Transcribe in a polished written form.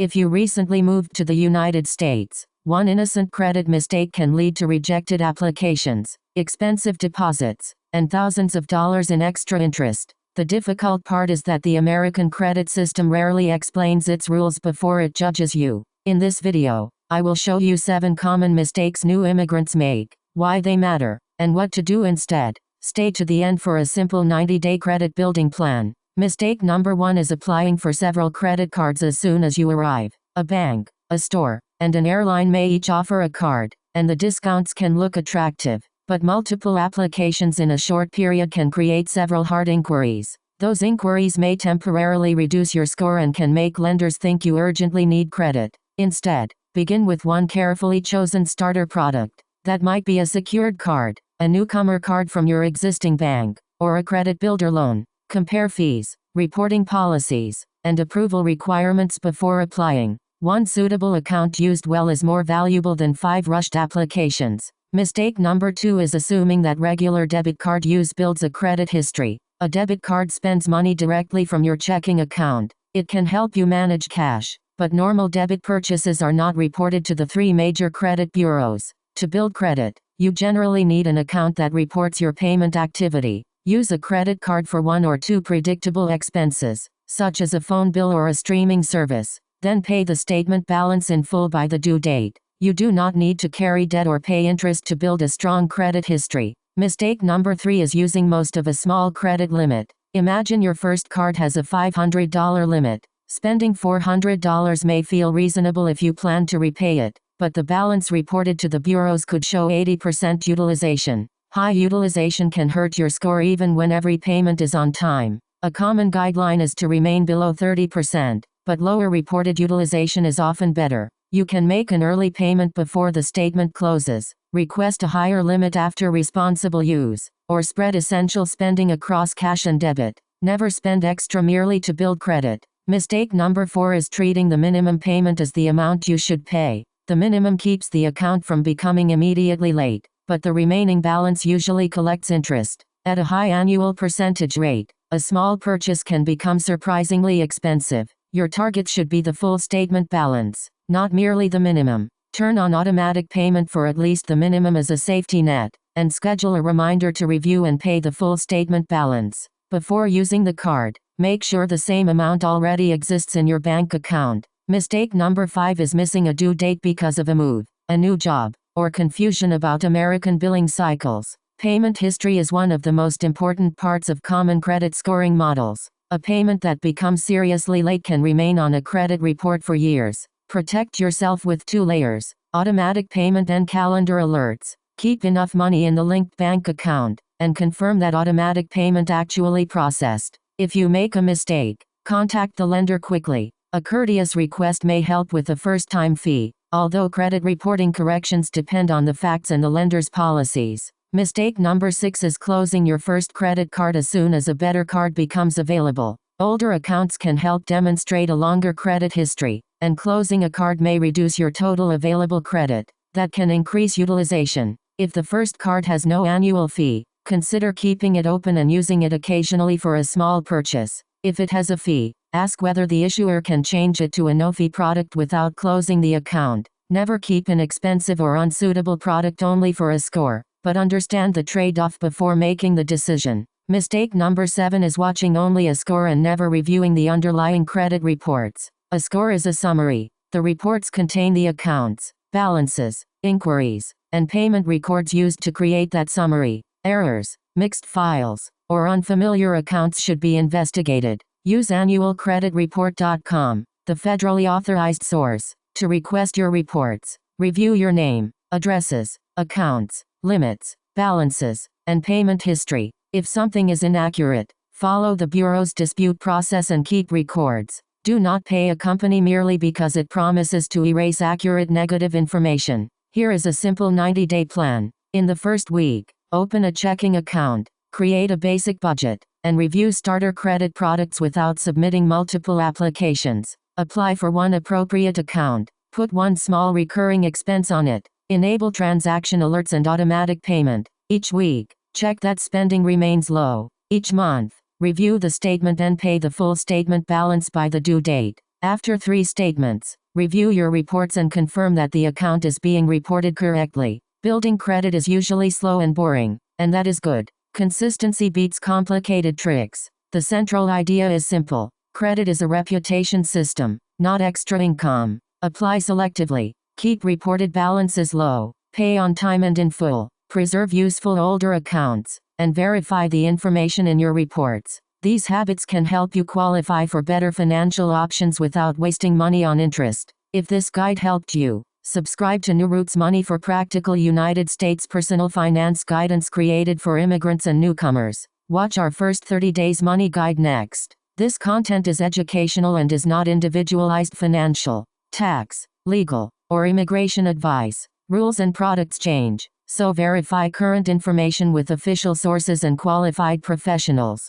If you recently moved to the United States, one innocent credit mistake can lead to rejected applications, expensive deposits, and thousands of dollars in extra interest. The difficult part is that the American credit system rarely explains its rules before it judges you. In this video, I will show you 7 common mistakes new immigrants make, why they matter, and what to do instead. Stay to the end for a simple 90-day credit building plan. Mistake number 1 is applying for several credit cards as soon as you arrive. A bank, a store, and an airline may each offer a card, and the discounts can look attractive, but multiple applications in a short period can create several hard inquiries. Those inquiries may temporarily reduce your score and can make lenders think you urgently need credit. Instead, begin with one carefully chosen starter product. That might be a secured card, a newcomer card from your existing bank, or a credit builder loan. Compare fees, reporting policies, and approval requirements before applying. One suitable account used well is more valuable than 5 rushed applications. Mistake number 2 is assuming that regular debit card use builds a credit history. A debit card spends money directly from your checking account. It can help you manage cash, but normal debit purchases are not reported to the 3 major credit bureaus. To build credit, you generally need an account that reports your payment activity. Use a credit card for 1 or 2 predictable expenses, such as a phone bill or a streaming service. Then pay the statement balance in full by the due date. You do not need to carry debt or pay interest to build a strong credit history. Mistake number 3 is using most of a small credit limit. Imagine your first card has a $500 limit. Spending $400 may feel reasonable if you plan to repay it, but the balance reported to the bureaus could show 80% utilization. High utilization can hurt your score even when every payment is on time. A common guideline is to remain below 30%, but lower reported utilization is often better. You can make an early payment before the statement closes, request a higher limit after responsible use, or spread essential spending across cash and debit. Never spend extra merely to build credit. Mistake number 4 is treating the minimum payment as the amount you should pay. The minimum keeps the account from becoming immediately late, but the remaining balance usually collects interest. At a high annual percentage rate, a small purchase can become surprisingly expensive. Your target should be the full statement balance, not merely the minimum. Turn on automatic payment for at least the minimum as a safety net, and schedule a reminder to review and pay the full statement balance. Before using the card, make sure the same amount already exists in your bank account. Mistake number 5 is missing a due date because of a move, a new job, or confusion about American billing cycles. Payment history is one of the most important parts of common credit scoring models. A payment that becomes seriously late can remain on a credit report for years. Protect yourself with 2 layers, automatic payment and calendar alerts. Keep enough money in the linked bank account, and confirm that automatic payment actually processed. If you make a mistake, contact the lender quickly. A courteous request may help with the first-time fee, although credit reporting corrections depend on the facts and the lender's policies. Mistake number 6 is closing your first credit card as soon as a better card becomes available. Older accounts can help demonstrate a longer credit history, and closing a card may reduce your total available credit. That can increase utilization. If the first card has no annual fee, consider keeping it open and using it occasionally for a small purchase. If it has a fee, ask whether the issuer can change it to a no-fee product without closing the account. Never keep an expensive or unsuitable product only for a score, but understand the trade-off before making the decision. Mistake number 7 is watching only a score and never reviewing the underlying credit reports. A score is a summary. The reports contain the accounts, balances, inquiries, and payment records used to create that summary. Errors, mixed files, or unfamiliar accounts should be investigated. Use annualcreditreport.com, the federally authorized source, to request your reports. Review your name, addresses, accounts, limits, balances, and payment history. If something is inaccurate, follow the Bureau's dispute process and keep records. Do not pay a company merely because it promises to erase accurate negative information. Here is a simple 90-day plan. In the first week, open a checking account, create a basic budget, and review starter credit products without submitting multiple applications. Apply for one appropriate account. Put one small recurring expense on it. Enable transaction alerts and automatic payment. Each week, check that spending remains low. Each month, review the statement and pay the full statement balance by the due date. After 3 statements, review your reports and confirm that the account is being reported correctly. Building credit is usually slow and boring, and that is good. Consistency beats complicated tricks. The central idea is simple. Credit is a reputation system, not extra income. Apply selectively. Keep reported balances low. Pay on time and in full. Preserve useful older accounts, and verify the information in your reports. These habits can help you qualify for better financial options without wasting money on interest. If this guide helped you, subscribe to New Roots Money for practical United States personal finance guidance created for immigrants and newcomers. Watch our first 30 days money guide next. This content is educational and is not individualized financial, tax, legal, or immigration advice. Rules and products change, so verify current information with official sources and qualified professionals.